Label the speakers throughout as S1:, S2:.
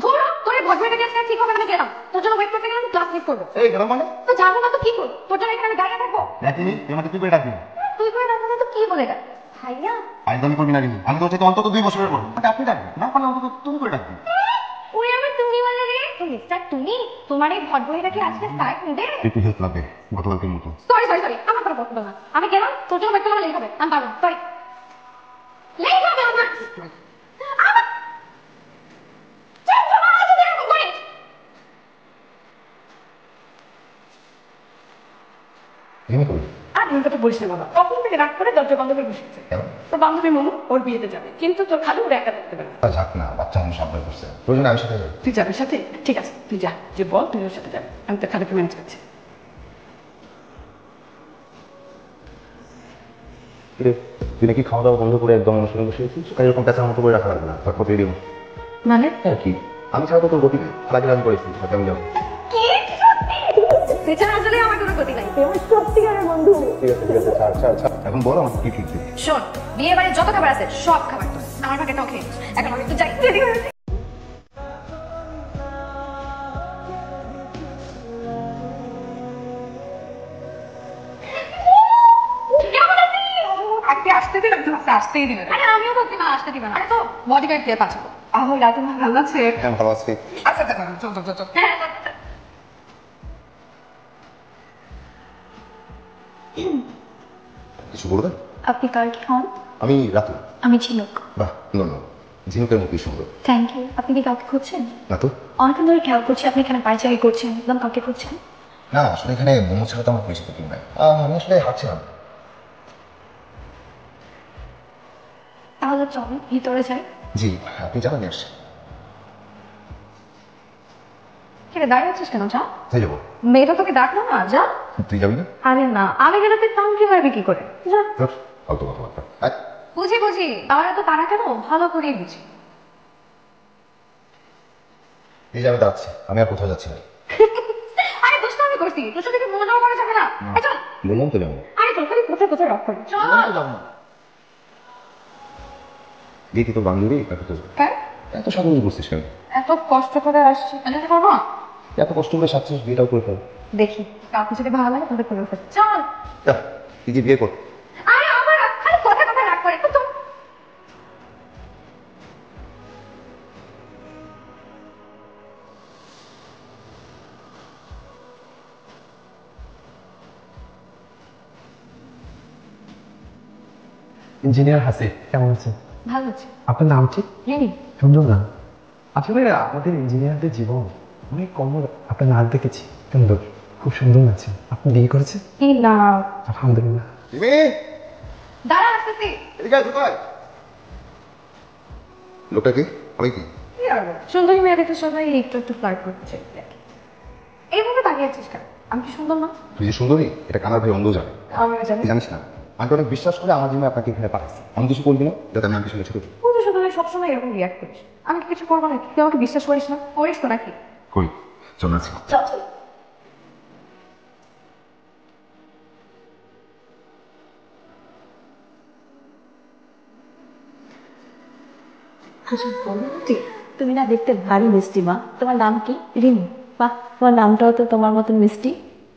S1: ধরো তোর ভদ্রটাকে আজকে ঠিক হবে না গেলাম তোর জন্য ওয়েট করতে গেলাম ক্লাস মিস করবো
S2: এই গেলাম মানে
S1: তো যাবো না তো কি করবো তোর জন্য এখানে আমি দাঁড়িয়ে থাকবো
S2: দেখি তুই আমাকে তুই করে ডাকবি
S1: তুই করে ডাকবো না তো কি বলে ডাক ভাইয়া
S2: আইদামি করবি না কিন্তু আমি তো চাইতে অন্তত 2 বছরের পর আপনি ডাকবি না পারলে অন্তত তুমি করে ডাকবি
S1: ওই আমার তুমি বলে রে তো মিস্টার তুমি তোমার এই ভদ্রটা কি আজকে স্টার্ট নেবে
S2: একটু হেল্প লাগবে গতকালকের মতো
S1: সরি সরি সরি আমার কোনো পছন্দ না আমি গেলাম তোর জন্য ওয়েট করলে লেট হবে আমি পারবো সরি লেট হবে আমার আর কথা বলিস না বাবা কখন থেকে রাগ করে দরজা বন্ধ করে বসেছে তোর বান্ধবী মনু ওর বিয়েতে যাবে কিন্তু তোর খালি ওরা একা থাকতে পারে
S2: যাক না বাচ্চা মানুষ সাবধান করছে প্রয়োজন আমি সাথে যাই
S1: তুই যাবি সাথে ঠিক আছে তুই যা যে বল তুই ওর সাথে যাবি আমি তোর খালিকে ম্যানেজ করছি
S2: তুই নাকি খাওয়া দাওয়া বন্ধ করে একদম অনুষ্ঠানে বসেছিস এরকম পেঁচার মতো করে রাখা লাগবে না তারপর তুই দিব
S1: মানে
S2: হ্যাঁ কি আমি ছাড়া তো তোর গতি নেই আলাদা আলাদা করেছি আমি যাবো
S1: কি পেছনে আসলে আমার কোনো গতি নাই আমার সত্যিকারের বন্ধু
S2: ঠিক আছে ঠিক আছে ছাড় ছাড় ছাড় এখন বল আমাকে কি ঠিক
S1: শোন বিয়ে বাড়ির যত খাবার আছে সব খাবার তো আমার ভাগেটাও খেয়ে নিস এখন আমি তো যাই রেডি হয়ে আসতে দিলাম আসতেই দিবে আমিও ভাবছি না আসতে দিবে না তো বডি গার্ড দিয়ে পাঠাবো আমার রাতে ভালো আছে
S2: হ্যাঁ ভালো আছি
S1: আচ্ছা চল চল চল চল
S2: কিছু বলবেন
S1: আপনি কার কি হন
S2: আমি রাতুল
S1: আমি ঝিনুক
S2: বাহ সুন্দর ঝিনুকের মতোই সুন্দর
S1: থ্যাংক ইউ আপনি কি কাউকে খুঁজছেন
S2: না তো
S1: অনেকদিন ধরে খেয়াল করছি আপনি এখানে পাইচারি করছেন একদম কাউকে খুঁজছেন
S2: না আসলে এখানে মোমো ছাড়া তো আমার পরিচিত কেউ নাই আমি আসলে হাঁটছিলাম
S1: তাহলে চলুন ভিতরে যাই
S2: জি আপনি জানান আসছেন
S1: কিরে দাঁড়িয়ে আছিস কেন যা
S2: তাই যাবো
S1: মেয়েটা তোকে ডাকলো না যা
S2: তুই যাবি না
S1: আরে না আমি গেলে তুই কাউন্ট্রি মারবি কি করে যা
S2: ফালতু কথাবার্তা
S1: বুঝি বুঝি আমার এত তারা কেন ভালো করেই বুঝি
S2: এই যে আমি যাচ্ছি আমি আর কোথাও যাচ্ছি না
S1: আরে দোস্ত আমি করছি তোর সাথে কি মজাও করা যাবে না চল
S2: বললাম তো যাবো
S1: আরে তোর খালি কোথায় কোথায় রক করি চল
S2: যাবো না দেখি তো বান্ধবী
S1: কেন
S2: এত সাধারণ করছিস কেন
S1: এত কষ্ট করে আসছি এনে করবো না
S2: এত কষ্ট করে সাচ্ছিস বিয়েটাও করে ফেল
S1: দেখি কাউকে যদি ভালো লাগে তাহলে করে ফেল চল
S2: তুই যে বিয়ে কর
S1: আরে আমার খালি কথা কথা রাগ করে তো
S3: ইঞ্জিনিয়ার হাসিব কেমন আছেন
S1: ভালো আছে
S3: আপনার নাম ঠিক
S1: রিমি
S3: সুন্দর না আসলে আমাদের ইঞ্জিনিয়ারদের জীবন অনেক কম আপনার নাচ দেখেছি সুন্দর খুব সুন্দর আছেন আপনি বিয়ে করেছেন
S1: কি না
S3: আলহামদুলিল্লাহ
S1: দাঁড়া আসতেছি
S2: লোকটা কি আমি কি
S1: সুন্দরী মেয়েদের সবাই একটু একটু ফ্লার্ট করছে এইভাবে তাকিয়ে আছিস কেন আমি কি সুন্দর না
S2: তুই যে সুন্দরী এটা কানার ভাই অন্ধ জানে
S1: আমি জানি
S2: তুই জানিস না আমি অনেক বিশ্বাস করে আমার জন্য আপনাকে এখানে পাঠাচ্ছি আমি কিছু করবি না যাতে আমি কিছু ছোট
S1: তুই তো শুধু সবসময় এরকম রিয়াক্ট করিস আমি কি কিছু করবো নাকি তুই আমাকে বিশ্বাস করিস না করিস তো নাকি
S2: কই চল আছি
S1: চল চল
S4: তুমি না দেখতে ভারী মিষ্টি মা তোমার নাম কি রিমি বাহ তোমার নামটাও তো তোমার মতন মিষ্টি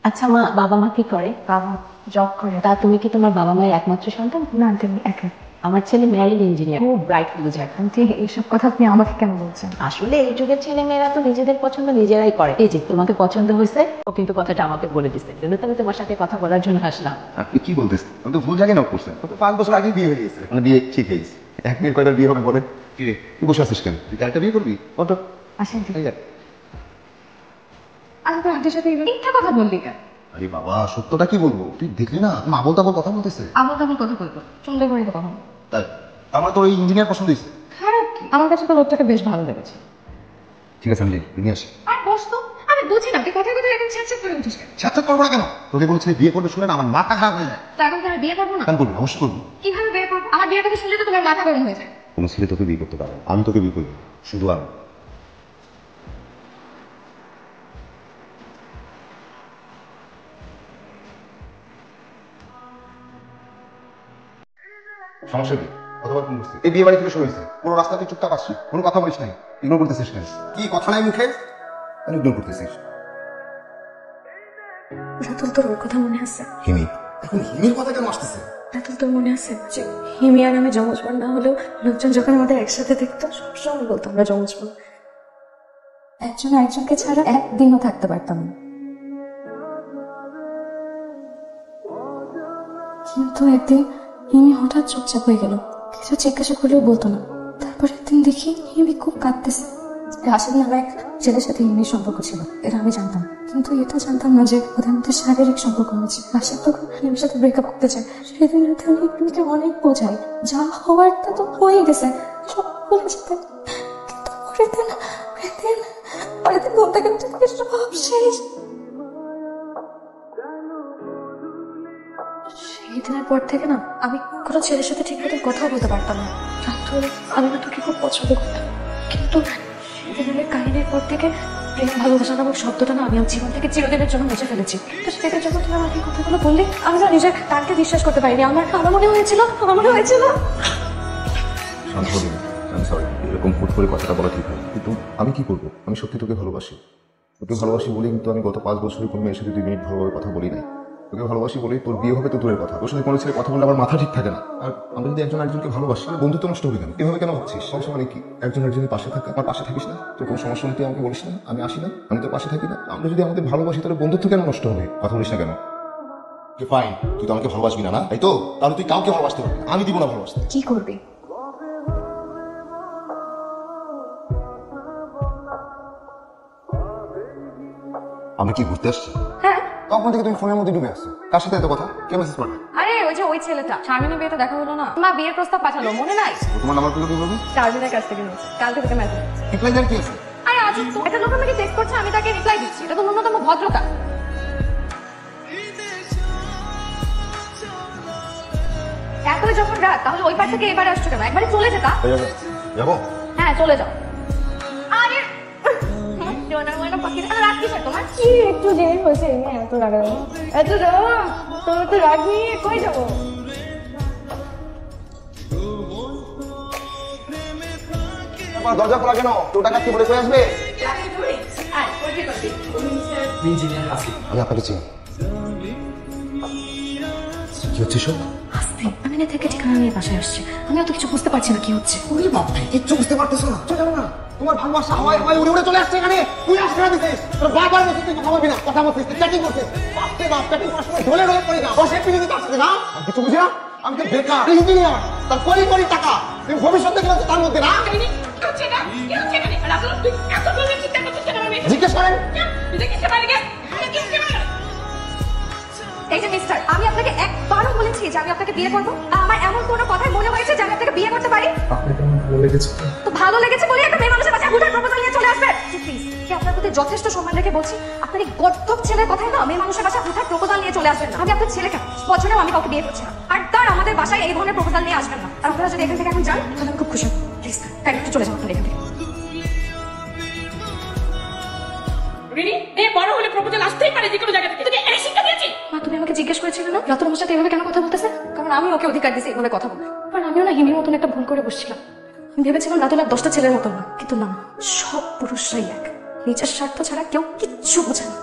S4: আচ্ছা মা বাবা মা কি করে
S1: বাবা জব করে
S4: তা তুমি কি তোমার বাবা মায়ের একমাত্র সন্তান
S1: না তুমি একা
S4: আমার ছেলে ম্যারিড ইঞ্জিনিয়ার খুব ব্রাইট বুঝে
S1: কিন্তু এইসব কথা আপনি আমাকে কেন বলছেন
S4: আসলে এই যুগের ছেলে মেয়েরা তো নিজেদের পছন্দ নিজেরাই করে এই যে তোমাকে পছন্দ হয়েছে ও কিন্তু কথাটা আমাকে বলে দিচ্ছে জন্য তো আমি তোমার সাথে কথা বলার জন্য আসলাম
S2: আপনি কি বলতেছেন আমি তো ভুল জায়গায় নক করছেন তো 5 বছর আগে বিয়ে হয়ে গেছে মানে বিয়ে ঠিক হয়ে গেছে এক মেয়ের কয়টা বিয়ে হবে বলেন কি রে তুই বসে আছিস কেন তুই একটা বিয়ে করবি কত
S1: আসেন
S2: এই যা
S1: আচ্ছা তোর হাতের সাথে মিথ্যা কথা বললি কেন
S2: আরে বাবা সত্যটা কি বলবো তুই দেখলি না মা বলতে কথা বলতেছে
S1: আবল তাবল কথা বলবো সুন্দর করে তো কথা
S2: তাই আমার তো ওই ইঞ্জিনিয়ার পছন্দ হয়েছে
S1: খারাপ কি আমার কাছে তো লোকটাকে বেশ ভালো লেগেছে
S2: ঠিক আছে আমি নিয়ে আসি
S1: আর বস তো আমি বুঝি না তুই কথা কথা এরকম ছেঁচে করে উঠিস কেন
S2: সাথে করবো না কেন তোকে বলছে বিয়ে করবে শুনে না আমার মাথা খারাপ হয়ে যায়
S1: তারপর আমি বিয়ে করবো না
S2: কেন করবি অবশ্যই করবি
S1: কিভাবে বিয়ে করবো আমার বিয়েটাকে শুনলে তো তোমার মাথা গরম হয়ে যায়
S2: কোনো ছেলে তোকে বিয়ে করতে পারে আমি তোকে বিয়ে করবো শুধু আমি সমস্যা কি কতবার ফোন করছি এই বিয়ে বাড়ি থেকে শুরু হয়েছে পুরো রাস্তাতে চুপচাপ আসছি কোনো কথা বলিস নাই ইগনোর করতেছিস কেন? কি কথা নাই মুখে, ইগনোর করতেছিস?
S5: রাতুল, তোর ওর কথা মনে আছে?
S2: হিমি, এখন হিমির কথা কেন আসতেছে?
S5: রাতুল, তোর মনে আছে যে হিমি আর আমি যমজ বোন না হলেও লোকজন যখন আমাদের একসাথে দেখতো সবসময় বলতো আমরা যমজ বোন। একজন আরেকজনকে ছাড়া একদিনও থাকতে পারতাম না। কিন্তু একদিন হিমি হঠাৎ চুপচাপ হয়ে গেল, কিছু জিজ্ঞাসা করলেও বলতো না। তারপর একদিন দেখি হিমি খুব কাঁদতেছে। রাশেদ নামে এক ছেলের সাথে হিমির সম্পর্ক ছিল, এটা আমি জানতাম, কিন্তু এটা জানতাম না যে ওদের মধ্যে শারীরিক সম্পর্ক হয়েছে। রাশেদ তখন হিমির সাথে ব্রেকআপ করতে চায়। সেদিন রাতে আমি হিমিকে অনেক বোঝাই, যা হওয়ার তা তো হয়ে গেছে, সব ভুলে যেতে। কিন্তু পরের দিন ঘুম থেকে উঠে থেকে সব শেষ। সেই দিনের পর থেকে না আমি কোনো ছেলের সাথে ঠিক মতো কথা বলতে পারতাম না। রাতুল, আমি না তোকে খুব পছন্দ করতাম, কিন্তু সেদিনের কাহিনীর পর থেকে প্রেম ভালোবাসা নামক শব্দটা না আমি আমার জীবন থেকে চিরদিনের জন্য মুছে ফেলেছি। তো সেদিন যখন তুমি আমাকে কথাগুলো বললি, আমি না নিজের কানকে বিশ্বাস করতে পারিনি। আমার মনে হয়েছিল
S2: আমি সরি, এরকম হুট করে কথাটা বলা ঠিক হয়, কিন্তু আমি কি করবো? আমি সত্যি তোকে ভালোবাসি। তোকে ভালোবাসি বলে কিন্তু আমি গত 5 বছরে কোনো মেয়ের সাথে 2 মিনিট ভালোভাবে কথা বলি নাই। তোকে ভালোবাসি বলে তোর বিয়ে হবে তো দূরের কথা, তোর সাথে কোনো ছেলে কথা বললে আমার মাথা ঠিক থাকে না। আর আমরা যদি একজন একজনকে ভালোবাসি, বন্ধুত্ব নষ্ট হবে কেন? এভাবে কেন ভাবছিস? সমস্যা মানে কি? একজন একজনের পাশে থাকা, আমার পাশে থাকিস না? তোর কোনো সমস্যা হলে তুই আমাকে বলিস না, আমি আসি না, আমি তোর পাশে থাকি না? আমরা যদি আমাদের ভালোবাসি তাহলে বন্ধুত্ব কেন নষ্ট হবে? কথা বলিস না কেন? ফাইন, তুই তো আমাকে ভালোবাসবি না, না তাই তো? তাহলে তুই কাউকে ভালোবাসতে পারবি, আমি দিব না ভালোবাসতে।
S5: কি করবি?
S2: আমি কি ঘুরতে আসছি?
S5: হ্যাঁ।
S2: তখন থেকে তুমি ফোনের মধ্যে ডুবে আসছো। কার সাথে এত কথা? কে মেসেজ করবে?
S5: আরে ওই ছেলেটা, শারমিনের বিয়েতে দেখা হলো না, মা বিয়ের প্রস্তাব পাঠালো, মনে নাই?
S2: তোমার নাম্বার পেলো কিভাবে?
S5: শারমিনের কাছ থেকে নিয়েছে, কাল থেকে মেসেজ।
S2: রিপ্লাই দেওয়ার কি আছে?
S5: আরে আজব তো, একটা লোক আমাকে টেক্সট করছে, আমি তাকে রিপ্লাই দিচ্ছি, এটা তো ন্যূনতম ভদ্রতা। এতই যখন রাত, তাহলে ওই পার থেকে এবারে আসছো কেন? একবারে চলে যেতা।
S2: যাবো?
S5: হ্যাঁ চলে যাও। আরে রাত কিসের তোমার?
S4: কি একটু দেরি হয়েছে, এত রাগারাগি, এত যাওয়া তোমার তো রাগ নিয়ে কই যাবো?
S2: দরজা খোলা কেন? কেউ টাকা কি বলে চলে আসবে? আমি আপনাকে চিনি। কি হচ্ছে সব?
S5: আমি না থেকে ঠিকানা নিয়ে বাসায় আসছে, আমি অত কিছু বুঝতে পারছি না কি হচ্ছে।
S2: ওরে বাপরে, কিচ্ছু বুঝতে পারতেছো না? চলে যাবো না? তোমার ভালোবাসা হাওয়ায় উড়ে উড়ে চলে আসছে এখানে। তুই আসতে না দিছিস, তোর বারবার বলছিস তুই কথা বলবি না, কথা বলছিস, তুই চ্যাটিং করছিস। বাপরে বাপ, চ্যাটিং করার সময় ঢলে ঢলে পড়ে না, বসে পিড়ে দিতে আসছে না? আমি কিছু বুঝি না? আমি তো বেকার ইঞ্জিনিয়ার, তার কোটি টাকা, তুমি ভবিষ্যৎ দেখে তার মধ্যে না? জিজ্ঞেস করেন।
S5: এই যে মিস্টার, আমি আপনাকে একবারও বলেছি যে আমি আপনাকে বিয়ে করবো? আমার এমন কোনো কথাই মনে হয়েছে যে আমি আপনাকে বিয়ে করতে পারি?
S3: আপনাকে আমার ভালো লেগেছে।
S5: তো ভালো লেগেছে বলে একটা মেয়ে মানুষের বাসায় হুঠার প্রপোজাল নিয়ে চলে আসবে? প্লিজ, কি আপনার প্রতি যথেষ্ট সম্মান রেখে বলছি, আপনার এই গর্দভ ছেলের কথাই না মেয়ে মানুষের বাসায় হুঠার প্রপোজাল নিয়ে চলে আসবেন না। আমি আপনার ছেলেকে বছরেও আমি কাউকে বিয়ে করছি না, আর তার আমাদের বাসায় এই ধরনের প্রপোজাল নিয়ে আসবেন না। আর আপনারা যদি এখান থেকে এখন যান তাহলে আমি খুব খুশি হব। প্লিজ একটু চলে যান আপনার এখান থেকে।
S1: বড় হলে প্রপোজাল আসতেই পারে যে কোনো জায়গা থেকে, এই শিক্ষা দিয়েছি।
S5: মা, তুমি আমাকে জিজ্ঞেস করেছিলে না রাতুল আমার সাথে এভাবে কেন কথা বলতেছে? কারণ আমি ওকে অধিকার দিয়েছি এভাবে কথা বলতে। কারণ আমিও না হিমির মতন একটা ভুল করে বসছিলাম। আমি ভেবেছিলাম রাতুল আর 10টা ছেলের মতন না, কিন্তু না, সব পুরুষরাই এক, নিজের স্বার্থ ছাড়া কেউ কিচ্ছু বোঝে না।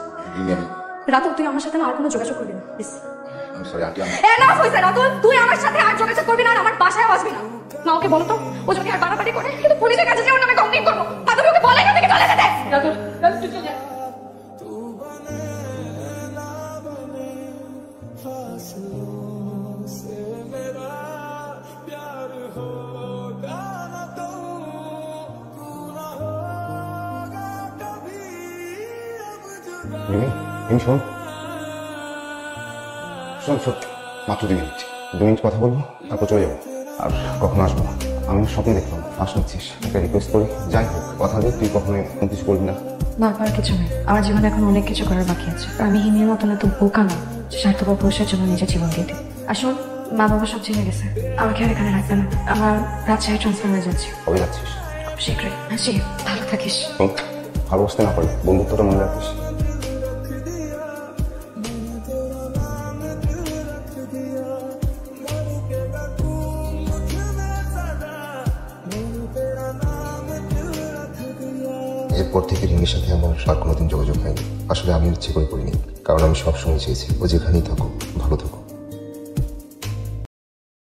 S5: রাতুল, তুই আমার সাথে না আর কোনো যোগাযোগ করবি না, প্লিজ। এনাফ হইছে রাতুল, তুই আমার সাথে আর যোগাযোগ করবি না, আর আমার বাসায় আসবি না। মা ওকে বলো তো, ও যদি আর বাড়াবাড়ি করে কিন্তু পুলিশের কাছে যে ওর নামে কমপ্লেইন করবো। মা, তুমি ওকে বলে এখান থেকে চলে যেতে।
S1: রাতুল, তুই চলে যা।
S2: শোন, মাত্র 2 মিনিট, 2 মিনিট কথা বলবো, তারপর চলে যাবো। আর কখনো আসবো না। আমি স্বপ্নে দেখলাম আসছিস, একটা রিকোয়েস্ট করি, যাই হোক কথা দিয়ে তুই কখনো কিছু করবি না।
S5: দরকার কিছু নেই, আমার জীবনে এখন অনেক কিছু করার বাকি আছে। আমি হিমির মতন এত বোকা না যে স্বার্থপর পুরুষের জন্য নিজের জীবন দিয়ে দিই। আসুন, মা বাবা সব জেনে গেছে, আমাকে আর এখানে রাখবে না। আমার রাজশাহী ট্রান্সফার হয়ে যাচ্ছে।
S2: কবে যাচ্ছিস?
S5: খুব শীঘ্রই। আসি, ভালো থাকিস।
S2: ভালোবাসতে না পারি, বন্ধুত্বটা মনে রাখিস। এরপর থেকে রিমির সাথে আমার আর কোনোদিন যোগাযোগ হয়নি। আসলে আমি ইচ্ছে করে করিনি, কারণ আমি সবসময় চেয়েছি ও যেখানেই থাকুক ভালো থাকুক।